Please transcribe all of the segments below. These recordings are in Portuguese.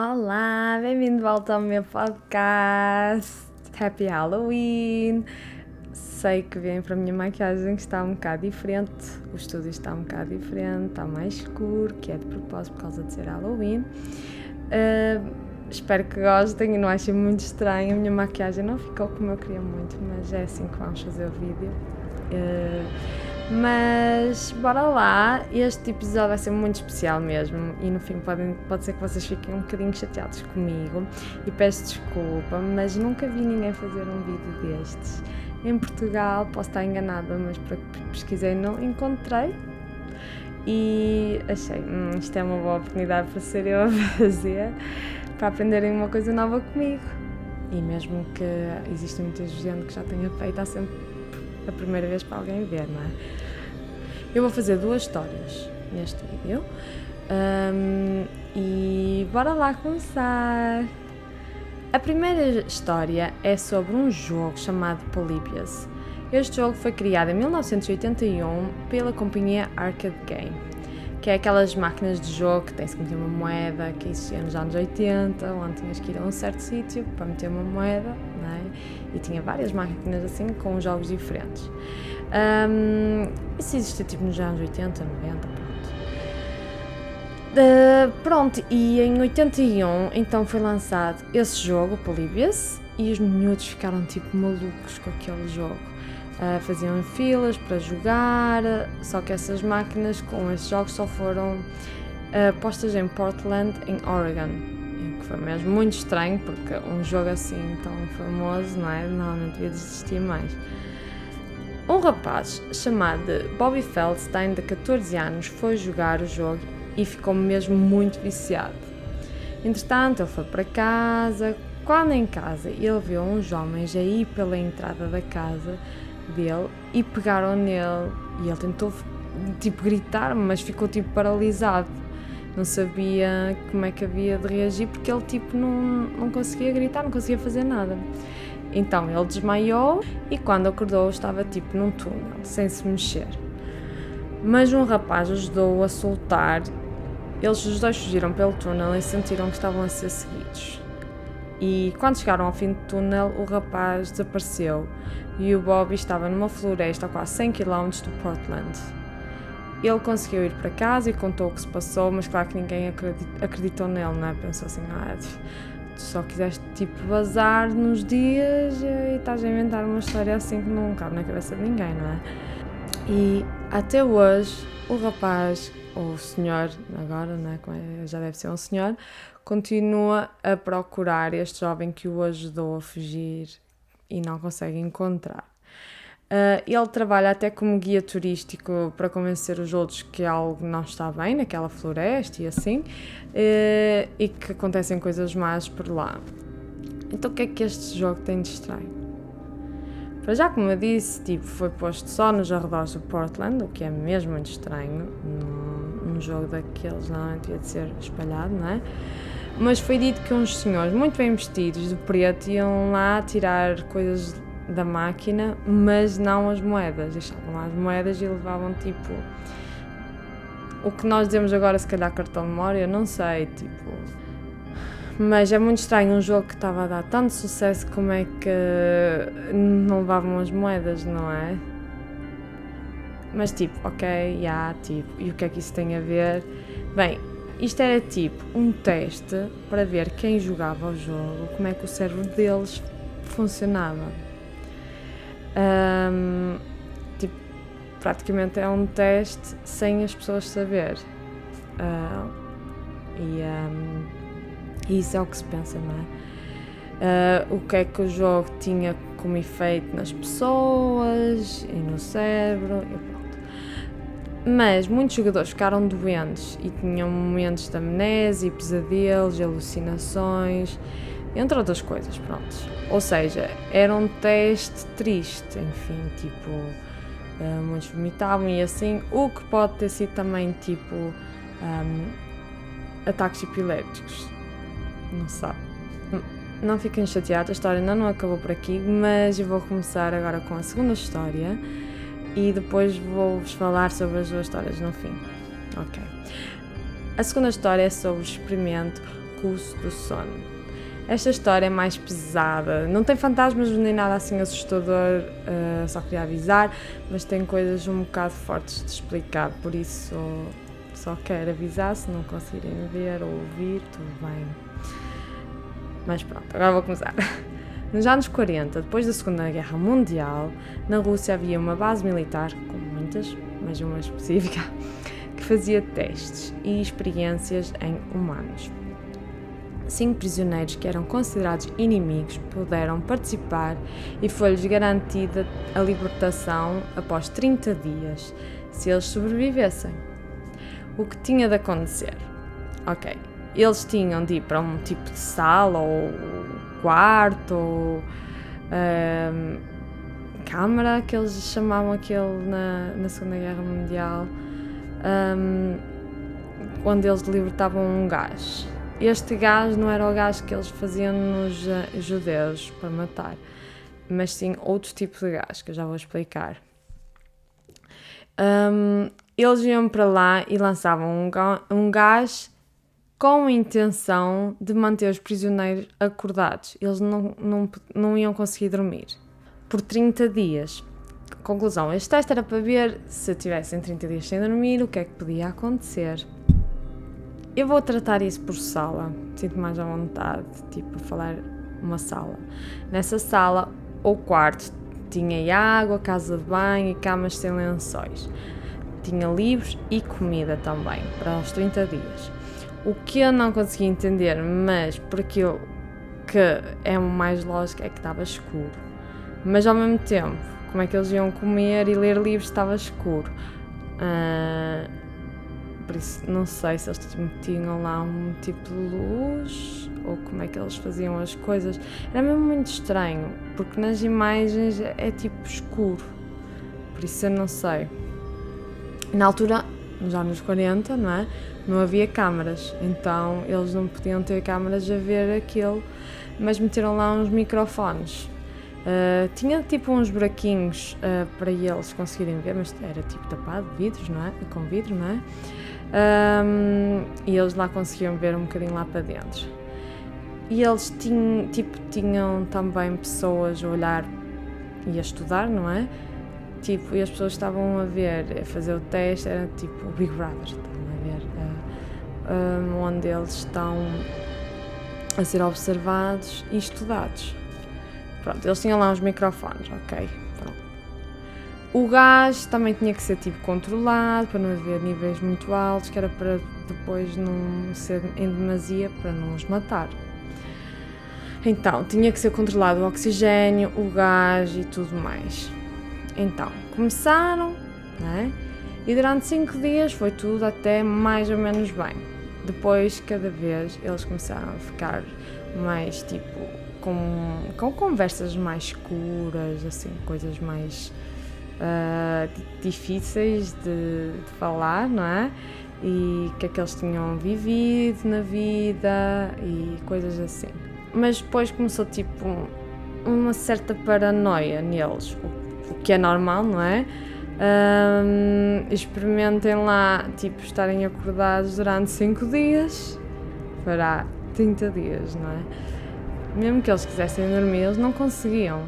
Olá, bem-vindo de volta ao meu podcast. Happy Halloween! Sei que vem para a minha maquiagem que está um bocado diferente, o estúdio está um bocado diferente, está mais escuro, que é de propósito por causa de ser Halloween. Espero que gostem e não achem muito estranho, a minha maquiagem não ficou como eu queria muito, mas é assim que vamos fazer o vídeo. Mas bora lá, este episódio vai ser muito especial mesmo e no fim pode ser que vocês fiquem um bocadinho chateados comigo e peço desculpa, mas nunca vi ninguém fazer um vídeo destes. Em Portugal, posso estar enganada, mas para que pesquisei não encontrei e achei, isto é uma boa oportunidade para ser eu a fazer, para aprenderem uma coisa nova comigo. E mesmo que existe muita gente que já tenha feito, há sempre a primeira vez para alguém ver, não é? Eu vou fazer 2 histórias neste vídeo e bora lá começar! A primeira história é sobre um jogo chamado Polybius. Este jogo foi criado em 1981 pela companhia Arcade Game, que é aquelas máquinas de jogo que tem-se que meter uma moeda, que existia nos anos 80, onde tinhas que ir a um certo sítio para meter uma moeda, não é? E tinha várias máquinas assim, com jogos diferentes. Isso existia tipo nos anos 80, 90, pronto. E em 81 então foi lançado esse jogo, Polybius, e os miúdos ficaram tipo malucos com aquele jogo. Faziam filas para jogar, só que essas máquinas com esses jogos só foram postas em Portland, em Oregon, que foi mesmo muito estranho, porque um jogo assim tão famoso, não é? Normalmente devia existir mais. Um rapaz chamado Bobby Feldstein, de 14 anos, foi jogar o jogo e ficou mesmo muito viciado. Entretanto, ele foi para casa. Quando em casa, ele viu uns homens a ir pela entrada da casa dele e pegaram nele. E ele tentou, gritar, mas ficou, paralisado. Não sabia como é que havia de reagir, porque ele, não conseguia gritar, não conseguia fazer nada. Então ele desmaiou e quando acordou estava num túnel, sem se mexer. Mas um rapaz ajudou-o a soltar. Eles os dois fugiram pelo túnel e sentiram que estavam a ser seguidos. E quando chegaram ao fim do túnel, o rapaz desapareceu e o Bobby estava numa floresta a quase 100 km de Portland. Ele conseguiu ir para casa e contou o que se passou, mas claro que ninguém acreditou nele, não é? Pensou assim, tu só quiseste vazar nos dias e estás a inventar uma história assim que não cabe na cabeça de ninguém, não é? E até hoje o rapaz, ou o senhor agora, não é? Já deve ser um senhor, continua a procurar este jovem que o ajudou a fugir e não consegue encontrar. Ele trabalha até como guia turístico para convencer os outros que algo não está bem naquela floresta e assim, e que acontecem coisas más por lá. Então o que é que este jogo tem de estranho? Para já, como eu disse, foi posto só nos arredores de Portland, o que é mesmo muito estranho, num jogo daqueles não devia de ser espalhado, não é? Mas foi dito que uns senhores muito bem vestidos de preto iam lá tirar coisas da máquina, mas não as moedas. Deixavam lá as moedas e levavam o que nós dizemos agora, se calhar cartão de memória, não sei, mas é muito estranho um jogo que estava a dar tanto sucesso, como é que não levavam as moedas, não é? Mas ok, e o que é que isso tem a ver? Bem, isto era um teste para ver quem jogava o jogo, como é que o cérebro deles funcionava. Praticamente é um teste sem as pessoas saber. E isso é o que se pensa, não é? O que é que o jogo tinha como efeito nas pessoas e no cérebro e pronto. Mas muitos jogadores ficaram doentes e tinham momentos de amnésia, pesadelos, alucinações, entre outras coisas, pronto. Ou seja, era um teste triste, enfim, muitos vomitavam e assim, o que pode ter sido também, ataques epilépticos, não sabe. Não fiquem chateados, a história ainda não acabou por aqui, mas eu vou começar agora com a segunda história e depois vou-vos falar sobre as 2 histórias no fim. Ok. A segunda história é sobre o experimento percurso do sono. Esta história é mais pesada, não tem fantasmas nem nada assim assustador, só queria avisar, mas tem coisas um bocado fortes de explicar, por isso só quero avisar, se não conseguirem ver ou ouvir, tudo bem. Mas pronto, agora vou começar. Nos anos 40, depois da Segunda Guerra Mundial, na Rússia havia uma base militar, com muitas, mas uma específica, que fazia testes e experiências em humanos. 5 prisioneiros que eram considerados inimigos puderam participar e foi-lhes garantida a libertação após 30 dias, se eles sobrevivessem. O que tinha de acontecer? Ok, eles tinham de ir para um tipo de sala ou quarto ou câmara, que eles chamavam aquele na Segunda Guerra Mundial, onde eles libertavam um gás. Este gás não era o gás que eles faziam nos judeus para matar, mas sim outro tipo de gás, que eu já vou explicar. Eles iam para lá e lançavam um gás com a intenção de manter os prisioneiros acordados. Eles não iam conseguir dormir por 30 dias. Conclusão, este teste era para ver se tivessem 30 dias sem dormir, o que é que podia acontecer. Eu vou tratar isso por sala, sinto mais à vontade, tipo, a falar uma sala. Nessa sala, ou quarto, tinha água, casa de banho e camas sem lençóis. Tinha livros e comida também, para os 30 dias. O que eu não consegui entender, mas por aquilo que é o mais lógico, é que estava escuro. Mas ao mesmo tempo, como é que eles iam comer e ler livros se estava escuro? Por isso, não sei se eles tinham lá um tipo de luz ou como é que eles faziam as coisas. Era mesmo muito estranho, porque nas imagens é tipo escuro. Por isso eu não sei. Na altura, nos anos 40, não é? Não havia câmaras, então eles não podiam ter câmaras a ver aquilo, mas meteram lá uns microfones. Tinha tipo uns buraquinhos para eles conseguirem ver, mas era tipo tapado de vidros, não é? Com vidro, não é? E eles lá conseguiam ver um bocadinho lá para dentro. E eles tinham também pessoas a olhar e a estudar, não é? Tipo, e as pessoas estavam a ver, a fazer o teste, era tipo o Big Brother, estavam a ver, onde eles estão a ser observados e estudados. Pronto, eles tinham lá uns microfones, ok, pronto. O gás também tinha que ser tipo controlado, para não haver níveis muito altos, que era para depois não ser em demasia, para não os matar. Então, tinha que ser controlado o oxigênio, o gás e tudo mais. Então, começaram, né? E durante 5 dias foi tudo até mais ou menos bem. Depois, cada vez, eles começaram a ficar mais tipo com conversas mais escuras, assim, coisas mais difíceis de falar, não é? E que é que eles tinham vivido na vida e coisas assim. Mas depois começou tipo uma certa paranoia neles, o que é normal, não é? Experimentem lá, tipo, estarem acordados durante 5 dias para 30 dias, não é? Mesmo que eles quisessem dormir, eles não conseguiam,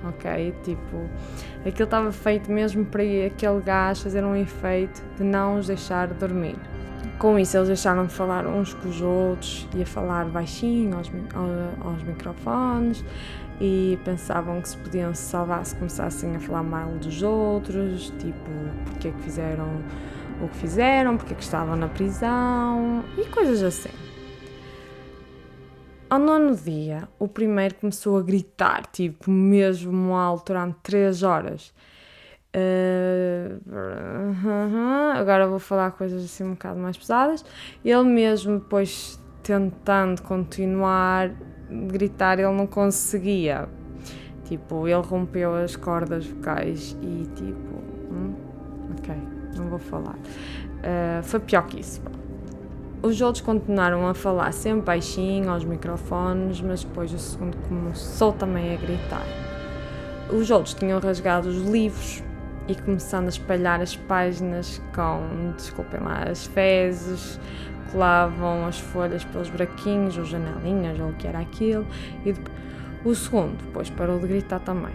ok? Tipo, aquilo estava feito mesmo para aquele gás fazer um efeito de não os deixar dormir. Com isso, eles deixaram de falar uns com os outros e a falar baixinho aos microfones e pensavam que se podiam se salvar se começassem a falar mal dos outros, tipo, porque é que fizeram o que fizeram, porque é que estavam na prisão e coisas assim. Ao 9º dia, o primeiro começou a gritar, tipo, mesmo alto, durante 3 horas. Agora vou falar coisas assim um bocado mais pesadas. Ele mesmo, depois, tentando continuar a gritar, ele não conseguia. Tipo, ele rompeu as cordas vocais e tipo... ok, não vou falar. Foi pior que isso. Os outros continuaram a falar sempre baixinho aos microfones, mas depois o segundo começou também a gritar. Os outros tinham rasgado os livros e começando a espalhar as páginas com, desculpem lá, as fezes, colavam as folhas pelos buraquinhos ou janelinhas ou o que era aquilo, e o segundo depois parou de gritar também.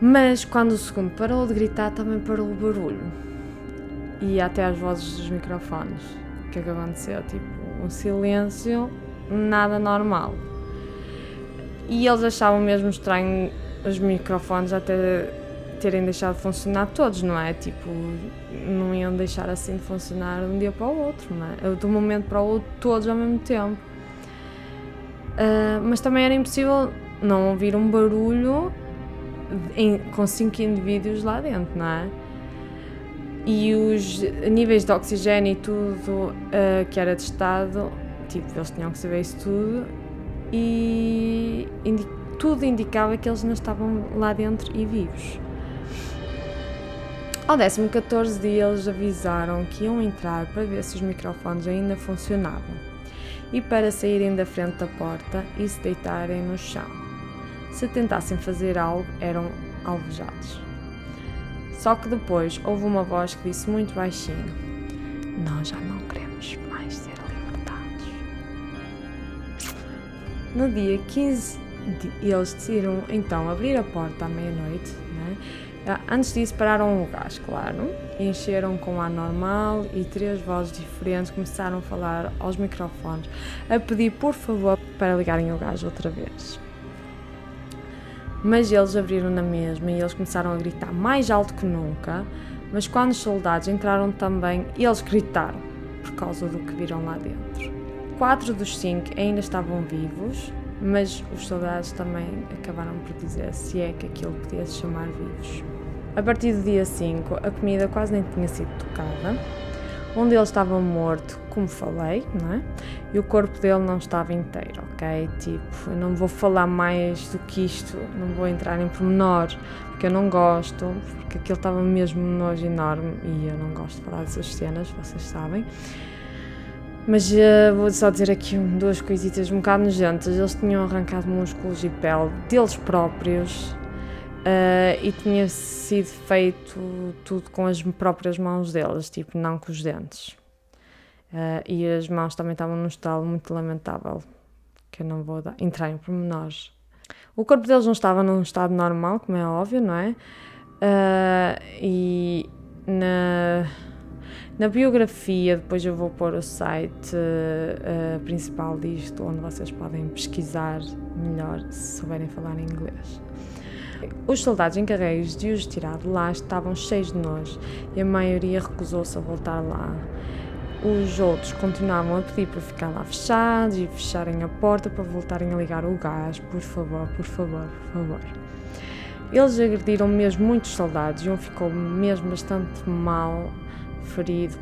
Mas quando o segundo parou de gritar também parou o barulho e até as vozes dos microfones. O que é que aconteceu? Tipo, um silêncio nada normal. E eles achavam mesmo estranho os microfones até terem deixado de funcionar todos, não é? Tipo, não iam deixar assim de funcionar de um dia para o outro, não é? De um momento para o outro, todos ao mesmo tempo. Mas também era impossível não ouvir um barulho com 5 indivíduos lá dentro, não é? E os níveis de oxigênio e tudo que era testado, tipo, eles tinham que saber isso tudo e tudo indicava que eles não estavam lá dentro e vivos. Ao 14º dia eles avisaram que iam entrar para ver se os microfones ainda funcionavam e para saírem da frente da porta e se deitarem no chão. Se tentassem fazer algo, eram alvejados. Só que depois houve uma voz que disse muito baixinho: "Nós já não queremos mais ser libertados." No dia 15, eles decidiram então abrir a porta à meia-noite, né? Antes disso pararam o gás, claro, encheram com ar normal e 3 vozes diferentes começaram a falar aos microfones, a pedir por favor para ligarem o gás outra vez. Mas eles abriram na mesma e eles começaram a gritar mais alto que nunca, mas quando os soldados entraram também, eles gritaram por causa do que viram lá dentro. 4 dos 5 ainda estavam vivos, mas os soldados também acabaram por dizer se é que aquilo podia se chamar vivos. A partir do dia 5, a comida quase nem tinha sido tocada. Um deles estava morto, como falei, não é? E o corpo dele não estava inteiro, ok? Tipo, eu não vou falar mais do que isto, não vou entrar em pormenores, porque eu não gosto, porque aquilo estava mesmo nojo enorme e eu não gosto de falar dessas cenas, vocês sabem. Mas vou só dizer aqui 2 coisitas um bocado nojentas. Eles tinham arrancado músculos e pele deles próprios e tinha sido feito tudo com as próprias mãos deles, tipo, não com os dentes. E as mãos também estavam num estado muito lamentável, que eu não vou entrar em pormenores. O corpo deles não estava num estado normal, como é óbvio, não é? E na biografia, depois eu vou pôr o site principal disto, onde vocês podem pesquisar melhor se souberem falar inglês. Os soldados encarregues de os tirar de lá estavam cheios de nojo e a maioria recusou-se a voltar lá. Os outros continuavam a pedir para ficar lá fechados e fecharem a porta para voltarem a ligar o gás. Por favor, por favor, por favor. Eles agrediram mesmo muitos soldados e um ficou mesmo bastante mal, ferido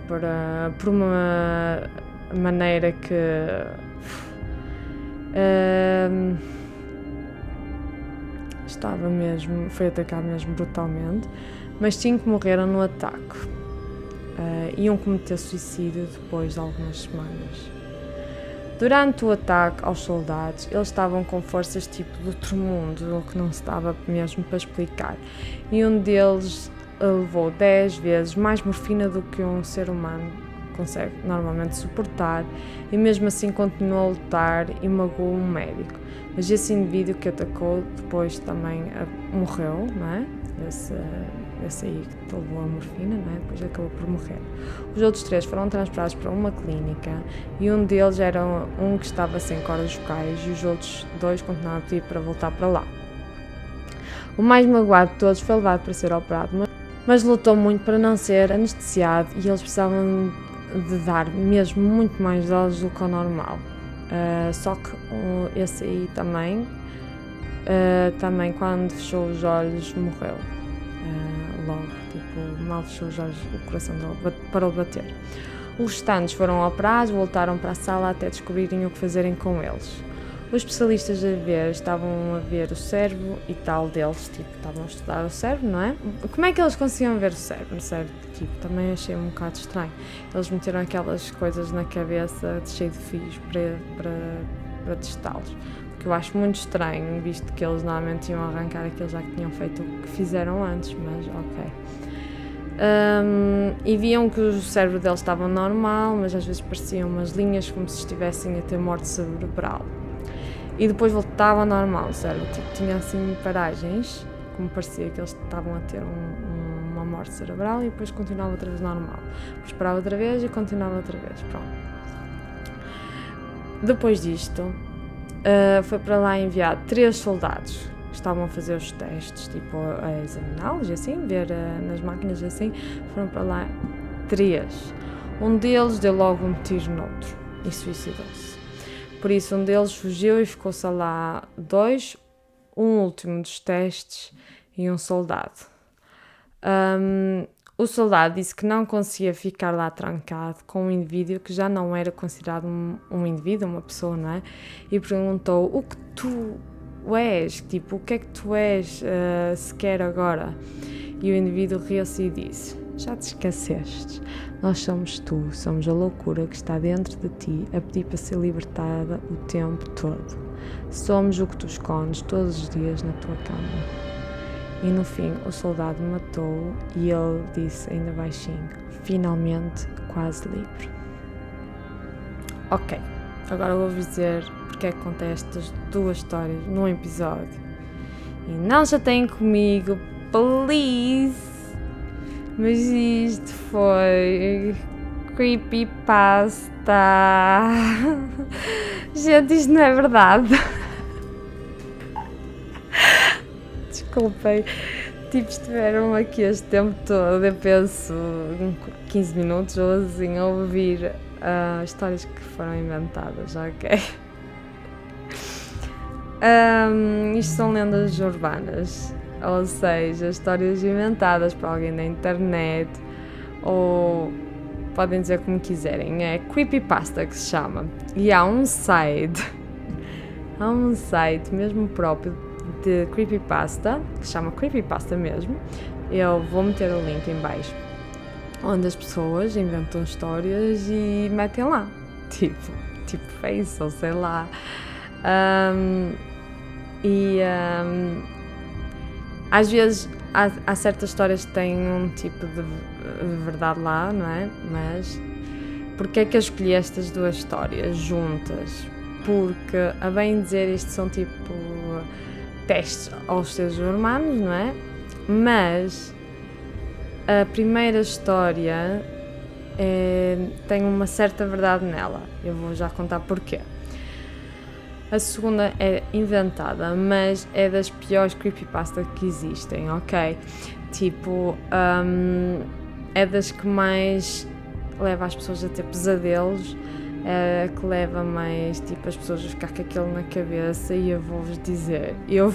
por uma maneira que foi atacado mesmo brutalmente, mas 5 morreram no ataque. Iam cometer suicídio depois de algumas semanas. Durante o ataque aos soldados, eles estavam com forças tipo do outro mundo, o que não se dava mesmo para explicar, e um deles levou 10 vezes mais morfina do que um ser humano consegue normalmente suportar, e mesmo assim continuou a lutar e magoou um médico. Mas esse indivíduo que atacou depois também morreu, não é? Esse aí que levou a morfina, não é? Depois acabou por morrer. Os outros 3 foram transportados para uma clínica e um deles era um que estava sem cordas vocais e os outros 2 continuaram a pedir para voltar para lá. O mais magoado de todos foi levado para ser operado, mas lutou muito para não ser anestesiado e eles precisavam de dar mesmo muito mais doses do que o normal. Só que esse aí também quando fechou os olhos morreu. Logo, tipo, mal fechou os olhos, o coração dele parou de bater. Os restantes foram operados, voltaram para a sala até descobrirem o que fazerem com eles. Os especialistas estavam a ver o cérebro e tal deles, tipo, estavam a estudar o cérebro, não é? Como é que eles conseguiam ver o cérebro? Tipo, também achei um bocado estranho. Eles meteram aquelas coisas na cabeça cheio de fios para testá-los. Que eu acho muito estranho, visto que eles normalmente iam arrancar aquilo já que tinham feito o que fizeram antes, mas ok. E viam que o cérebro deles estava normal, mas às vezes pareciam umas linhas como se estivessem a ter morte cerebral. E depois voltava ao normal, o cérebro tinha assim paragens, como parecia que eles estavam a ter uma morte cerebral, e depois continuava outra vez normal. Depois parava outra vez e continuava outra vez, pronto. Depois disto, foi para lá enviado 3 soldados que estavam a fazer os testes, tipo a examiná-los e assim, ver nas máquinas e assim. Foram para lá 3. Um deles deu logo um tiro no outro e suicidou-se. Por isso um deles fugiu e ficou-se lá 2, um último dos testes e um soldado. O soldado disse que não conseguia ficar lá trancado com um indivíduo que já não era considerado um indivíduo, uma pessoa, não é? E perguntou: o que tu és? Tipo, o que é que tu és sequer agora? E o indivíduo riu-se e disse: já te esqueceste, nós somos tu, somos a loucura que está dentro de ti a pedir para ser libertada o tempo todo. Somos o que tu escondes todos os dias na tua cama. E no fim o soldado matou e ele disse ainda baixinho: finalmente quase livre. Ok, agora vou-vos dizer porque é que contei estas 2 histórias num episódio. E não chateiem comigo, please! Mas isto foi creepypasta. Gente, isto não é verdade. Desculpem, tipo, estiveram aqui este tempo todo, eu penso 15 minutos ou assim, a ouvir histórias que foram inventadas, ok? Isto são lendas urbanas, ou seja, histórias inventadas por alguém da internet, ou podem dizer como quiserem, é creepypasta que se chama. E há um site mesmo próprio de creepypasta, que se chama creepypasta mesmo. Eu vou meter o link em baixo, onde as pessoas inventam histórias e metem lá, tipo Face, ou sei lá. Às vezes há certas histórias que têm um tipo de verdade lá, não é? Mas porque é que eu escolhi estas 2 histórias juntas? Porque, a bem dizer, isto são tipo testes aos seres humanos, não é? Mas a primeira história tem uma certa verdade nela. Eu vou já contar porquê. A segunda é inventada, mas é das piores creepypasta que existem, ok? Tipo, é das que mais leva as pessoas a ter pesadelos, que leva mais, tipo, as pessoas a ficar com aquilo na cabeça. E eu vou-vos dizer, eu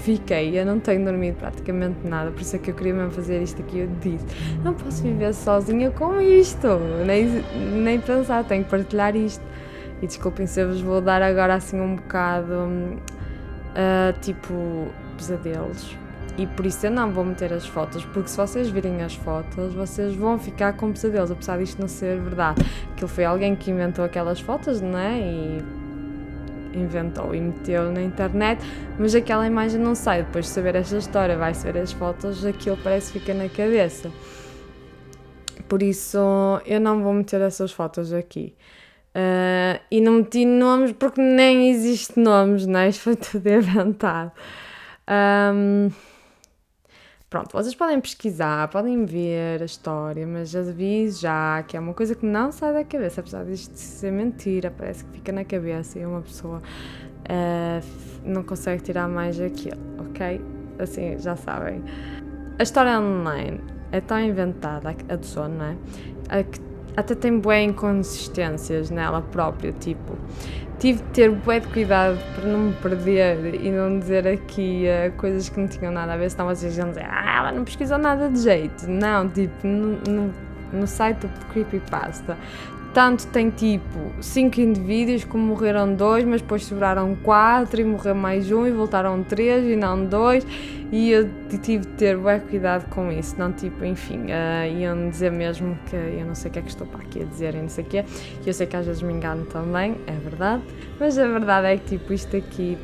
não tenho dormido praticamente nada, por isso é que eu queria mesmo fazer isto aqui. Eu disse, não posso viver sozinha com isto, nem pensar, tenho que partilhar isto. E desculpem se eu vos vou dar agora assim um bocado, tipo, pesadelos. E por isso eu não vou meter as fotos, porque se vocês virem as fotos, vocês vão ficar com pesadelos, apesar disto não ser verdade. Aquilo foi alguém que inventou aquelas fotos, não é? E inventou e meteu na internet, mas aquela imagem não sai. Depois de saber esta história, vai-se ver as fotos, aquilo parece que fica na cabeça. Por isso eu não vou meter essas fotos aqui. E não meti nomes porque nem existe nomes, não é? Isto foi tudo inventado. Pronto, vocês podem pesquisar, podem ver a história, mas aviso já que é uma coisa que não sai da cabeça, apesar disto ser mentira, parece que fica na cabeça e uma pessoa não consegue tirar mais aquilo, ok? Assim, já sabem. A história online é tão inventada, a do sono, não é? Até tem bué inconsistências nela própria, tipo, tive de ter bué de cuidado para não me perder e não dizer aqui coisas que não tinham nada a ver, senão vocês vão dizer, ela não pesquisou nada de jeito. Não, tipo, no site do Creepypasta, tanto tem tipo 5 indivíduos que morreram 2, mas depois sobraram 4 e morreu mais um e voltaram 3 e não 2, e eu tive de ter bem cuidado com isso, não tipo, enfim, iam dizer mesmo que eu não sei o que é que estou para aqui a dizer e não sei o quê, e eu sei que às vezes me engano também, é verdade, mas a verdade é que tipo isto aqui,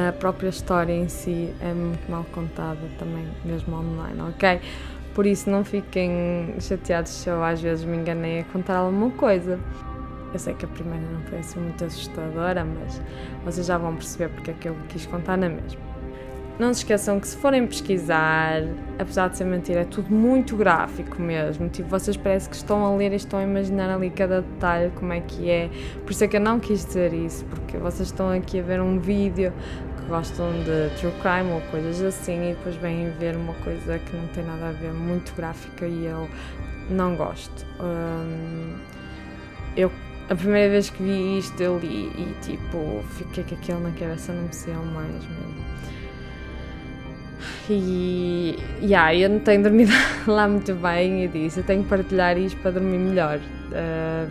a própria história em si é muito mal contada também, mesmo online, ok? Por isso não fiquem chateados se eu às vezes me enganei a contar alguma coisa. Eu sei que a primeira não foi assim muito assustadora, mas vocês já vão perceber porque é que eu quis contar na mesma. Não se esqueçam que se forem pesquisar, apesar de ser mentira, é tudo muito gráfico mesmo. Tipo, vocês parece que estão a ler e estão a imaginar ali cada detalhe, como é que é. Por isso é que eu não quis dizer isso, porque vocês estão aqui a ver um vídeo que gostam de true crime ou coisas assim e depois vêm ver uma coisa que não tem nada a ver, muito gráfica, e eu não gosto. A primeira vez que vi isto eu li e tipo, fiquei com aquilo na cabeça, não me saiu mais mesmo. E eu não tenho dormido lá muito bem e disse, eu tenho que partilhar isto para dormir melhor,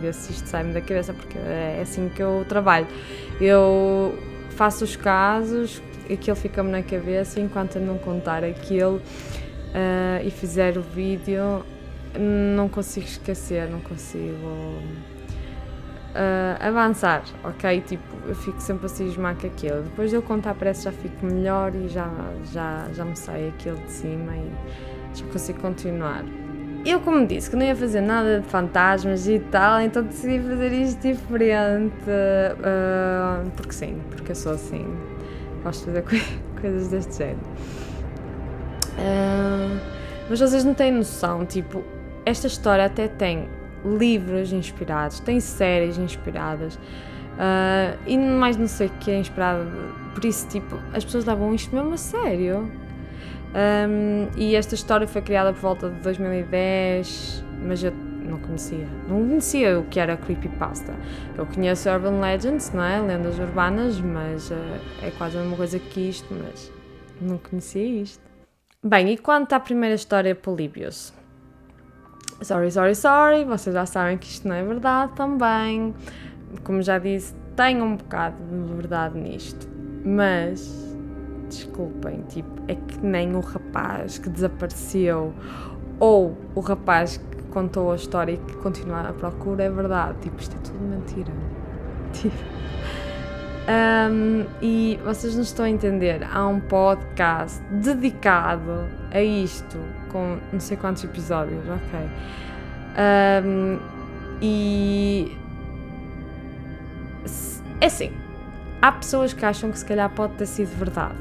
ver se isto sai-me da cabeça, porque é assim que eu trabalho. Eu faço os casos, aquilo fica-me na cabeça, enquanto eu não contar aquilo e fizer o vídeo, não consigo esquecer, não consigo avançar, ok? Tipo, eu fico sempre a cismar com aquilo. Depois de eu contar, parece que já fico melhor e já me sai aquilo de cima e já consigo continuar. Eu, como disse, que não ia fazer nada de fantasmas e tal, então decidi fazer isto diferente, porque sim, porque eu sou assim, gosto de fazer coisas deste género. Mas vocês não têm noção, tipo, esta história até tem livros inspirados, tem séries inspiradas e mais não sei o que é inspirado, por isso tipo, as pessoas levam isto mesmo a sério. E esta história foi criada por volta de 2010, mas eu não conhecia o que era creepypasta. Eu conheço Urban Legends, não é? Lendas urbanas, mas é quase a mesma coisa que isto, mas não conhecia isto. Bem, e quanto à primeira história, Polybius? Sorry, vocês já sabem que isto não é verdade também. Como já disse, tenho um bocado de verdade nisto. Mas, desculpem, tipo, é que nem o rapaz que desapareceu ou o rapaz que contou a história e que continua à procura é verdade. Tipo, isto é tudo mentira. Tipo. E vocês não estão a entender, há um podcast dedicado a isto, com não sei quantos episódios, ok? E é assim, há pessoas que acham que se calhar pode ter sido verdade,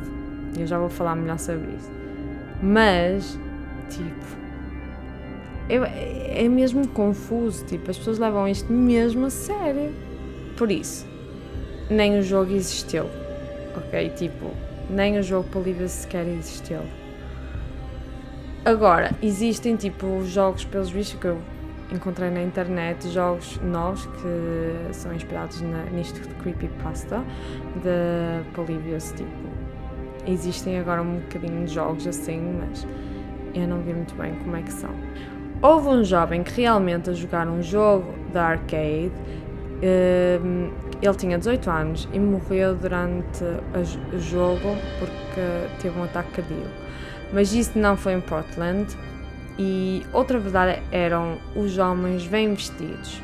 eu já vou falar melhor sobre isso, mas tipo, é mesmo confuso, tipo, as pessoas levam isto mesmo a sério, por isso nem o jogo existiu, ok? Tipo, nem o jogo Polybius sequer existiu. Agora, existem tipo jogos, pelos vistos, que eu encontrei na internet, jogos novos que são inspirados nisto de creepypasta, de Polybius, tipo, existem agora um bocadinho de jogos assim, mas eu não vi muito bem como é que são. Houve um jovem que realmente a jogar um jogo da arcade. Ele tinha 18 anos e morreu durante o jogo porque teve um ataque cardíaco. Mas isso não foi em Portland. E outra verdade eram os homens bem vestidos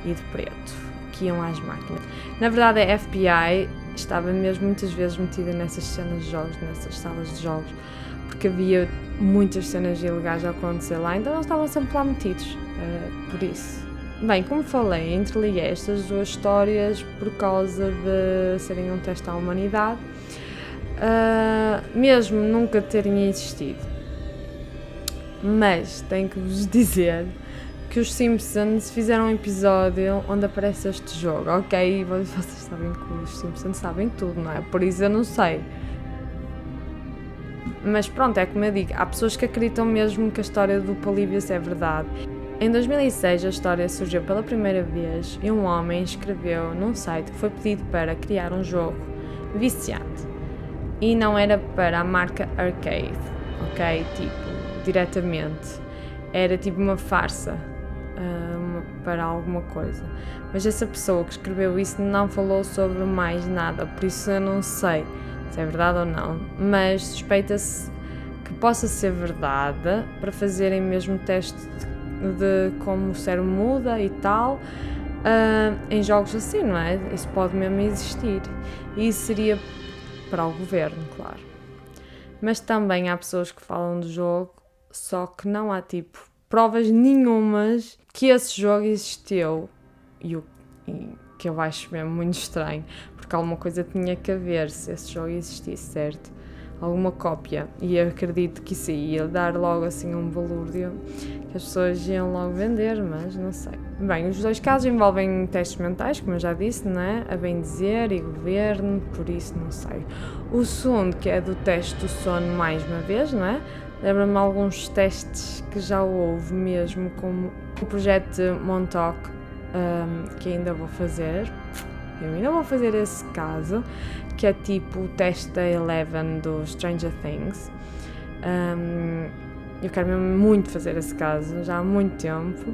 e de preto, que iam às máquinas. Na verdade a FBI estava mesmo muitas vezes metida nessas cenas de jogos, nessas salas de jogos, porque havia muitas cenas ilegais a acontecer lá, então eles estavam sempre lá metidos, por isso. Bem, como falei, interliguei estas duas histórias por causa de serem um teste à humanidade, mesmo nunca terem existido. Mas tenho que vos dizer que os Simpsons fizeram um episódio onde aparece este jogo, ok? Vocês sabem que os Simpsons sabem tudo, não é? Por isso eu não sei. Mas pronto, é como eu digo, há pessoas que acreditam mesmo que a história do Polybius é verdade. Em 2006 a história surgiu pela primeira vez e um homem escreveu num site que foi pedido para criar um jogo viciante. E não era para a marca arcade, ok? Tipo, diretamente. Era tipo uma farsa para alguma coisa. Mas essa pessoa que escreveu isso não falou sobre mais nada, por isso eu não sei se é verdade ou não, mas suspeita-se que possa ser verdade para fazerem mesmo teste de como o cérebro muda e tal, em jogos assim, não é? Isso pode mesmo existir. E isso seria para o governo, claro. Mas também há pessoas que falam do jogo só que não há tipo provas nenhumas que esse jogo existiu e que eu acho mesmo muito estranho, porque alguma coisa tinha que haver se esse jogo existisse, certo? Alguma cópia, e eu acredito que isso ia dar logo assim um balúrdio que as pessoas iam logo vender, mas não sei. Bem, os dois casos envolvem testes mentais, como eu já disse, não é? A bem dizer e governo, por isso não sei. O segundo, que é do teste do sono mais uma vez, não é? Lembra-me alguns testes que já houve mesmo, como o projeto Montauk, que ainda vou fazer. Eu ainda vou fazer esse caso, que é tipo o teste da Eleven do Stranger Things. Eu quero mesmo muito fazer esse caso, já há muito tempo.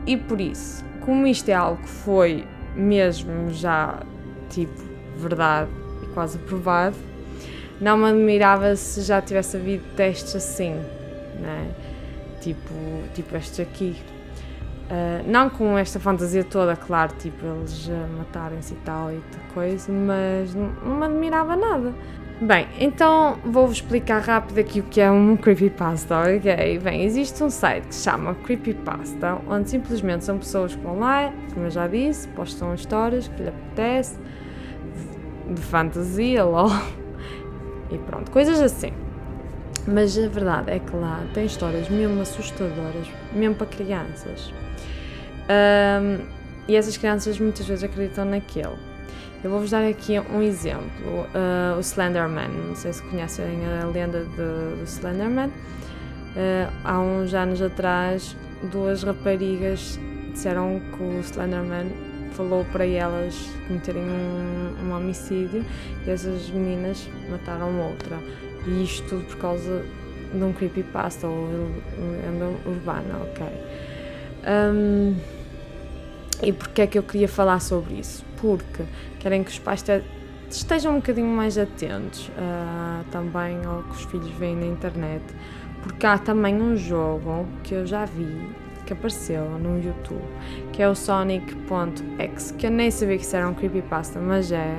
E por isso, como isto é algo que foi mesmo já tipo verdade e quase aprovado, não me admirava se já tivesse havido testes assim, né? Tipo estes aqui. Não com esta fantasia toda, claro, tipo eles matarem-se e tal e tal coisa, mas não me admirava nada. Bem, então vou-vos explicar rápido aqui o que é um creepypasta, ok? Bem, existe um site que se chama Creepypasta, onde simplesmente são pessoas que vão lá, como eu já disse, postam histórias que lhe apetece, de fantasia, lol, e pronto, coisas assim. Mas a verdade é que lá tem histórias mesmo assustadoras, mesmo para crianças. E essas crianças muitas vezes acreditam naquilo. Eu vou-vos dar aqui um exemplo. O Slenderman, não sei se conhecem a lenda do Slenderman. Há uns anos atrás, duas raparigas disseram que o Slenderman falou para elas cometerem um homicídio e essas meninas mataram outra. E isto tudo por causa de um creepypasta ou lenda urbana, ok? E porquê é que eu queria falar sobre isso? Porque querem que os pais estejam um bocadinho mais atentos também ao que os filhos veem na internet, porque há também um jogo que eu já vi, que apareceu no YouTube, que é o Sonic.exe, que eu nem sabia que isso era um creepypasta, mas é.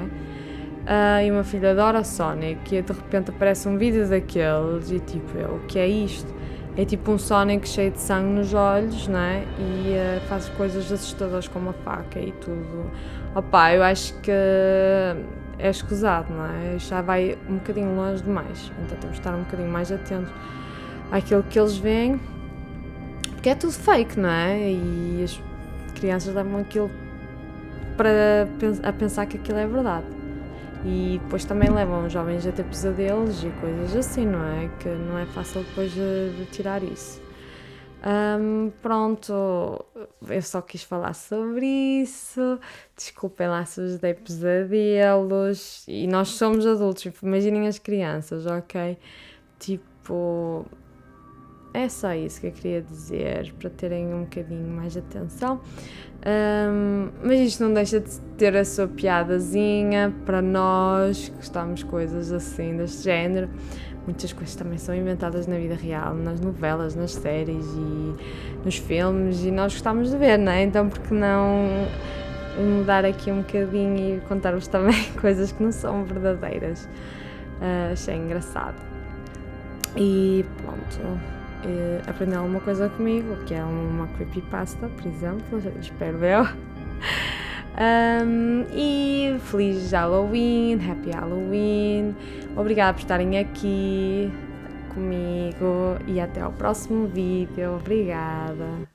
E uma filha adora Sonic e de repente aparece um vídeo daqueles e tipo, o que é isto? É tipo um Sonic cheio de sangue nos olhos, né? E faz coisas assustadoras com uma faca e tudo. Opá, eu acho que é escusado, não é? Isto já vai um bocadinho longe demais. Então temos de estar um bocadinho mais atentos àquilo que eles veem. Porque é tudo fake, não é? E as crianças levam aquilo a pensar que aquilo é verdade. E depois também levam os jovens a ter pesadelos e coisas assim, não é? Que não é fácil depois de tirar isso. Pronto, eu só quis falar sobre isso. Desculpem lá se vos dei pesadelos. E nós somos adultos, imaginem as crianças, ok? Tipo, é só isso que eu queria dizer, para terem um bocadinho mais de atenção. Mas isto não deixa de ter a sua piadazinha para nós que gostamos de coisas assim deste género. Muitas coisas também são inventadas na vida real, nas novelas, nas séries e nos filmes, e nós gostamos de ver, não é? Então por que não mudar aqui um bocadinho e contar-vos também coisas que não são verdadeiras? Achei engraçado. E pronto. Aprender alguma coisa comigo, que é uma creepypasta, por exemplo, espero eu. E feliz Halloween, Happy Halloween, obrigada por estarem aqui comigo e até ao próximo vídeo, obrigada.